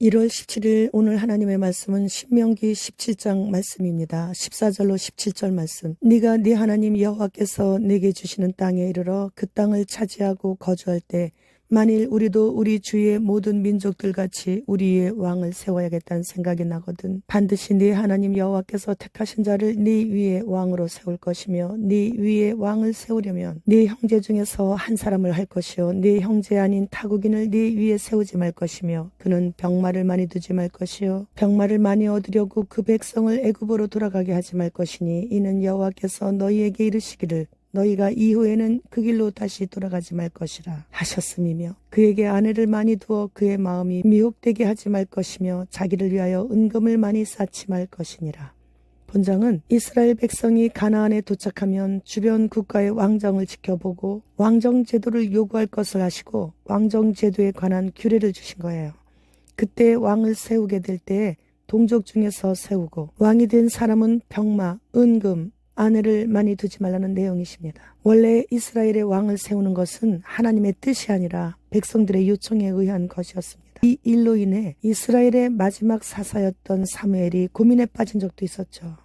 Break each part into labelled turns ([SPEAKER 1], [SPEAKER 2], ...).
[SPEAKER 1] 1월 17일 오늘 하나님의 말씀은 신명기 17장 말씀입니다. 14절로 17절 말씀. 네가 네 하나님 여호와께서 내게 주시는 땅에 이르러 그 땅을 차지하고 거주할 때 만일 우리도 우리 주위의 모든 민족들 같이 우리의 왕을 세워야겠다는 생각이 나거든. 반드시 네 하나님 여호와께서 택하신 자를 네 위에 왕으로 세울 것이며 네 위에 왕을 세우려면 네 형제 중에서 한 사람을 할 것이요 네 형제 아닌 타국인을 네 위에 세우지 말 것이며 그는 병마를 많이 두지 말 것이요 병마를 많이 얻으려고 그 백성을 애굽으로 돌아가게 하지 말 것이니 이는 여호와께서 너희에게 이르시기를 너희가 이후에는 그 길로 다시 돌아가지 말 것이라 하셨음이며 그에게 아내를 많이 두어 그의 마음이 미혹되게 하지 말 것이며 자기를 위하여 은금을 많이 쌓지 말 것이니라. 본장은 이스라엘 백성이 가나안에 도착하면 주변 국가의 왕정을 지켜보고 왕정 제도를 요구할 것을 하시고 왕정 제도에 관한 규례를 주신 거예요. 그때 왕을 세우게 될 때 동족 중에서 세우고 왕이 된 사람은 병마, 은금, 아내를 많이 두지 말라는 내용이십니다. 원래 이스라엘의 왕을 세우는 것은 하나님의 뜻이 아니라 백성들의 요청에 의한 것이었습니다. 이 일로 인해 이스라엘의 마지막 사사였던 사무엘이 고민에 빠진 적도 있었죠.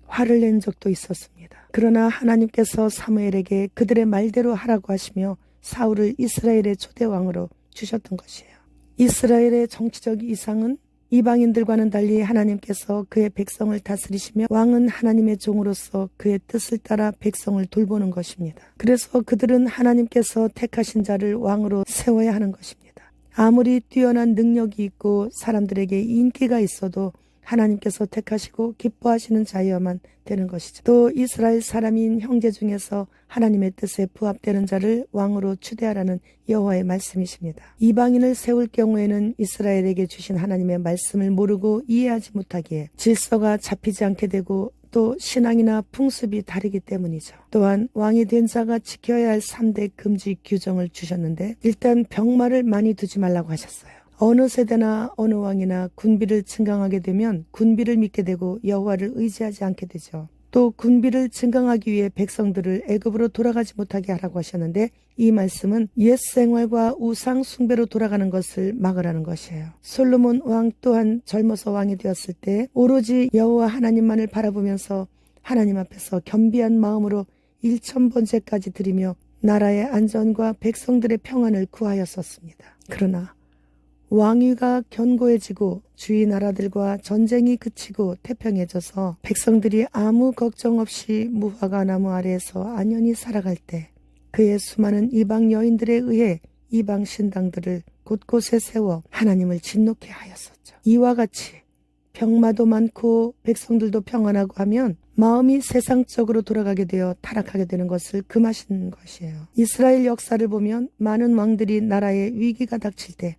[SPEAKER 1] 화를 낸 적도 있었습니다. 그러나 하나님께서 사무엘에게 그들의 말대로 하라고 하시며 사울을 이스라엘의 초대왕으로 주셨던 것이에요. 이스라엘의 정치적 이상은 이방인들과는 달리 하나님께서 그의 백성을 다스리시며 왕은 하나님의 종으로서 그의 뜻을 따라 백성을 돌보는 것입니다. 그래서 그들은 하나님께서 택하신 자를 왕으로 세워야 하는 것입니다. 아무리 뛰어난 능력이 있고 사람들에게 인기가 있어도 하나님께서 택하시고 기뻐하시는 자여야만 되는 것이죠. 또 이스라엘 사람인 형제 중에서 하나님의 뜻에 부합되는 자를 왕으로 추대하라는 여호와의 말씀이십니다. 이방인을 세울 경우에는 이스라엘에게 주신 하나님의 말씀을 모르고 이해하지 못하기에 질서가 잡히지 않게 되고 또 신앙이나 풍습이 다르기 때문이죠. 또한 왕이 된 자가 지켜야 할 3대 금지 규정을 주셨는데 일단 병마를 많이 두지 말라고 하셨어요. 어느 세대나 어느 왕이나 군비를 증강하게 되면 군비를 믿게 되고 여호와를 의지하지 않게 되죠. 또 군비를 증강하기 위해 백성들을 애굽으로 돌아가지 못하게 하라고 하셨는데 이 말씀은 옛 생활과 우상 숭배로 돌아가는 것을 막으라는 것이에요. 솔로몬 왕 또한 젊어서 왕이 되었을 때 오로지 여호와 하나님만을 바라보면서 하나님 앞에서 겸비한 마음으로 1000번제까지 드리며 나라의 안전과 백성들의 평안을 구하였었습니다. 그러나 왕위가 견고해지고 주위 나라들과 전쟁이 그치고 태평해져서 백성들이 아무 걱정 없이 무화과 나무 아래에서 안연히 살아갈 때 그의 수많은 이방 여인들에 의해 이방 신당들을 곳곳에 세워 하나님을 진노케 하였었죠. 이와 같이 병마도 많고 백성들도 평안하고 하면 마음이 세상적으로 돌아가게 되어 타락하게 되는 것을 금하신 것이에요. 이스라엘 역사를 보면 많은 왕들이 나라에 위기가 닥칠 때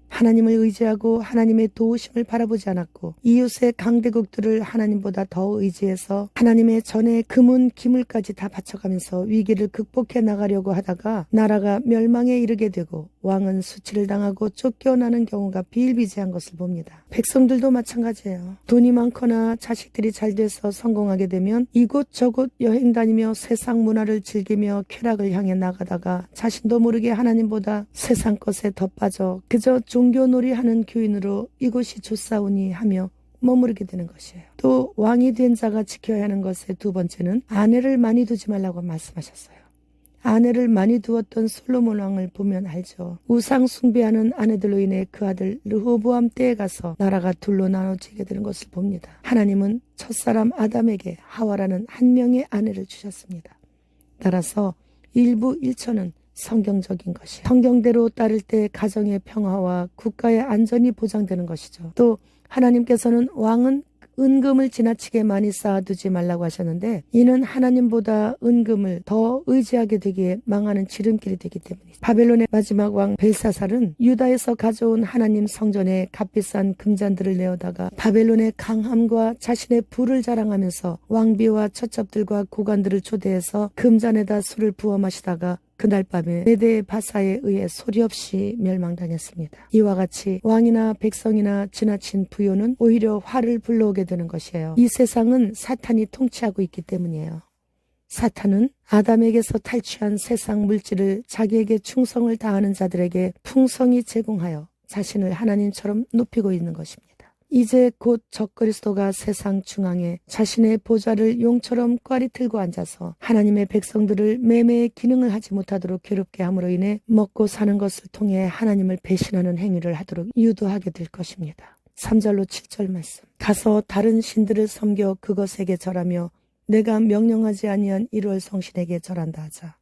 [SPEAKER 1] 하나님을 의지하고 하나님의 도우심을 바라보지 않았고 이웃의 강대국들을 하나님보다 더 의지해서 하나님의 전에 금은 기물까지 다 바쳐가면서 위기를 극복해 나가려고 하다가 나라가 멸망에 이르게 되고 왕은 수치를 당하고 쫓겨나는 경우가 비일비재한 것을 봅니다. 백성들도 마찬가지예요. 돈이 많거나 자식들이 잘 돼서 성공하게 되면 이곳저곳 여행 다니며 세상 문화를 즐기며 쾌락을 향해 나가다가 자신도 모르게 하나님보다 세상 것에 더 빠져 그저 종교놀이 하는 교인으로 이곳이 좋사오니 하며 머무르게 되는 것이에요. 또 왕이 된 자가 지켜야 하는 것의 두 번째는 아내를 많이 두지 말라고 말씀하셨어요. 아내를 많이 두었던 솔로몬 왕을 보면 알죠. 우상 숭배하는 아내들로 인해 그 아들 르호보암 때에 가서 나라가 둘로 나눠지게 되는 것을 봅니다. 하나님은 첫사람 아담에게 하와라는 한 명의 아내를 주셨습니다. 따라서 일부 일처는 성경적인 것이에요. 성경대로 따를 때 가정의 평화와 국가의 안전이 보장되는 것이죠. 또 하나님께서는 왕은 은금을 지나치게 많이 쌓아두지 말라고 하셨는데 이는 하나님보다 은금을 더 의지하게 되기에 망하는 지름길이 되기 때문이죠. 바벨론의 마지막 왕 벨사살은 유다에서 가져온 하나님 성전에 값비싼 금잔들을 내어다가 바벨론의 강함과 자신의 부를 자랑하면서 왕비와 첩첩들과 고관들을 초대해서 금잔에다 술을 부어 마시다가 그날 밤에 메대 바사에 의해 소리 없이 멸망당했습니다. 이와 같이 왕이나 백성이나 지나친 부요는 오히려 화를 불러오게 되는 것이에요. 이 세상은 사탄이 통치하고 있기 때문이에요. 사탄은 아담에게서 탈취한 세상 물질을 자기에게 충성을 다하는 자들에게 풍성히 제공하여 자신을 하나님처럼 높이고 있는 것입니다. 이제 곧 적그리스도가 세상 중앙에 자신의 보좌를 용처럼 꽈리 틀고 앉아서 하나님의 백성들을 매매의 기능을 하지 못하도록 괴롭게 함으로 인해 먹고 사는 것을 통해 하나님을 배신하는 행위를 하도록 유도하게 될 것입니다. 3절로 7절 말씀. 가서 다른 신들을 섬겨 그것에게 절하며 내가 명령하지 아니한 일월 성신에게 절한다 하자.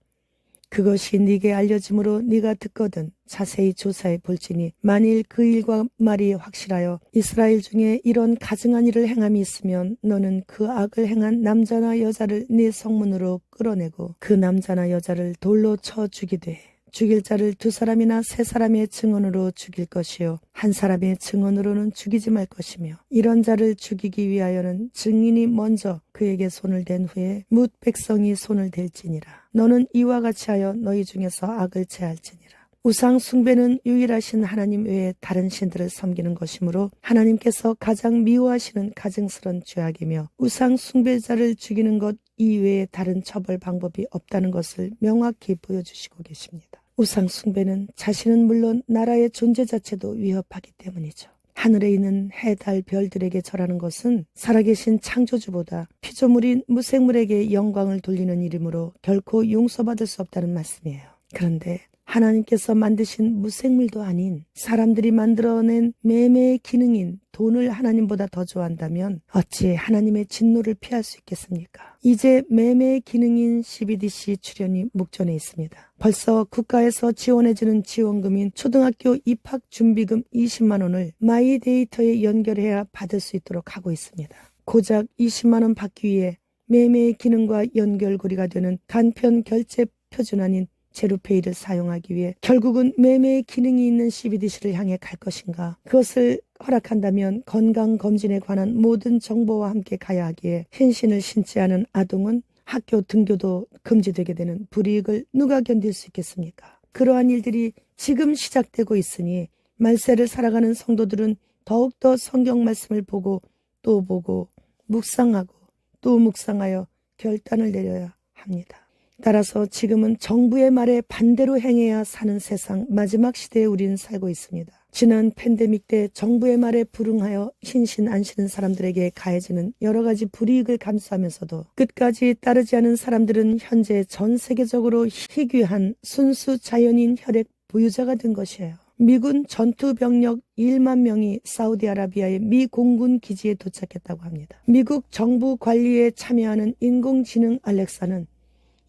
[SPEAKER 1] 그것이 네게 알려짐으로 네가 듣거든 자세히 조사해 볼지니 만일 그 일과 말이 확실하여 이스라엘 중에 이런 가증한 일을 행함이 있으면 너는 그 악을 행한 남자나 여자를 네 성문으로 끌어내고 그 남자나 여자를 돌로 쳐 죽이되 해. 죽일 자를 2사람이나 3사람의 증언으로 죽일 것이요 한 사람의 증언으로는 죽이지 말 것이며 이런 자를 죽이기 위하여는 증인이 먼저 그에게 손을 댄 후에 뭇 백성이 손을 댈지니라. 너는 이와 같이 하여 너희 중에서 악을 제할지니라. 우상 숭배는 유일하신 하나님 외에 다른 신들을 섬기는 것이므로 하나님께서 가장 미워하시는 가증스런 죄악이며 우상 숭배자를 죽이는 것 이외에 다른 처벌 방법이 없다는 것을 명확히 보여주시고 계십니다. 우상 숭배는 자신은 물론 나라의 존재 자체도 위협하기 때문이죠. 하늘에 있는 해, 달, 별들에게 절하는 것은 살아계신 창조주보다 피조물인 무생물에게 영광을 돌리는 일이므로 결코 용서받을 수 없다는 말씀이에요. 그런데 하나님께서 만드신 무생물도 아닌 사람들이 만들어낸 매매의 기능인 돈을 하나님보다 더 좋아한다면 어찌 하나님의 진노를 피할 수 있겠습니까? 이제 매매의 기능인 CBDC 출연이 목전에 있습니다. 벌써 국가에서 지원해주는 지원금인 초등학교 입학준비금 20만 원을 마이데이터에 연결해야 받을 수 있도록 하고 있습니다. 고작 20만 원 받기 위해 매매의 기능과 연결고리가 되는 간편 결제 표준안인 제로페이를 사용하기 위해 결국은 매매의 기능이 있는 CBDC를 향해 갈 것인가? 그것을 허락한다면 건강검진에 관한 모든 정보와 함께 가야 하기에 흰신을 신지 않은 아동은 학교 등교도 금지되게 되는 불이익을 누가 견딜 수 있겠습니까? 그러한 일들이 지금 시작되고 있으니 말세를 살아가는 성도들은 더욱더 성경 말씀을 보고 또 보고 묵상하고 또 묵상하여 결단을 내려야 합니다. 따라서 지금은 정부의 말에 반대로 행해야 사는 세상 마지막 시대에 우리는 살고 있습니다. 지난 팬데믹 때 정부의 말에 불응하여 흰신 안 신은 사람들에게 가해지는 여러 가지 불이익을 감수하면서도 끝까지 따르지 않은 사람들은 현재 전 세계적으로 희귀한 순수 자연인 혈액 보유자가 된 것이에요. 미군 전투병력 1만 명이 사우디아라비아의 미 공군 기지에 도착했다고 합니다. 미국 정부 관리에 참여하는 인공지능 알렉사는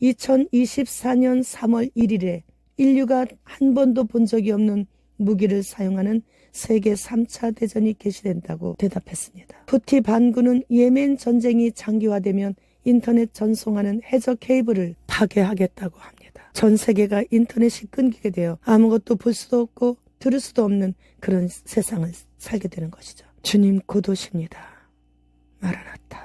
[SPEAKER 1] 2024년 3월 1일에 인류가 한 번도 본 적이 없는 무기를 사용하는 세계 3차 대전이 개시된다고 대답했습니다. 후티 반군은 예멘 전쟁이 장기화되면 인터넷 전송하는 해저 케이블을 파괴하겠다고 합니다. 전 세계가 인터넷이 끊기게 되어 아무것도 볼 수도 없고 들을 수도 없는 그런 세상을 살게 되는 것이죠. 주님 곧 오십니다. 마라나타.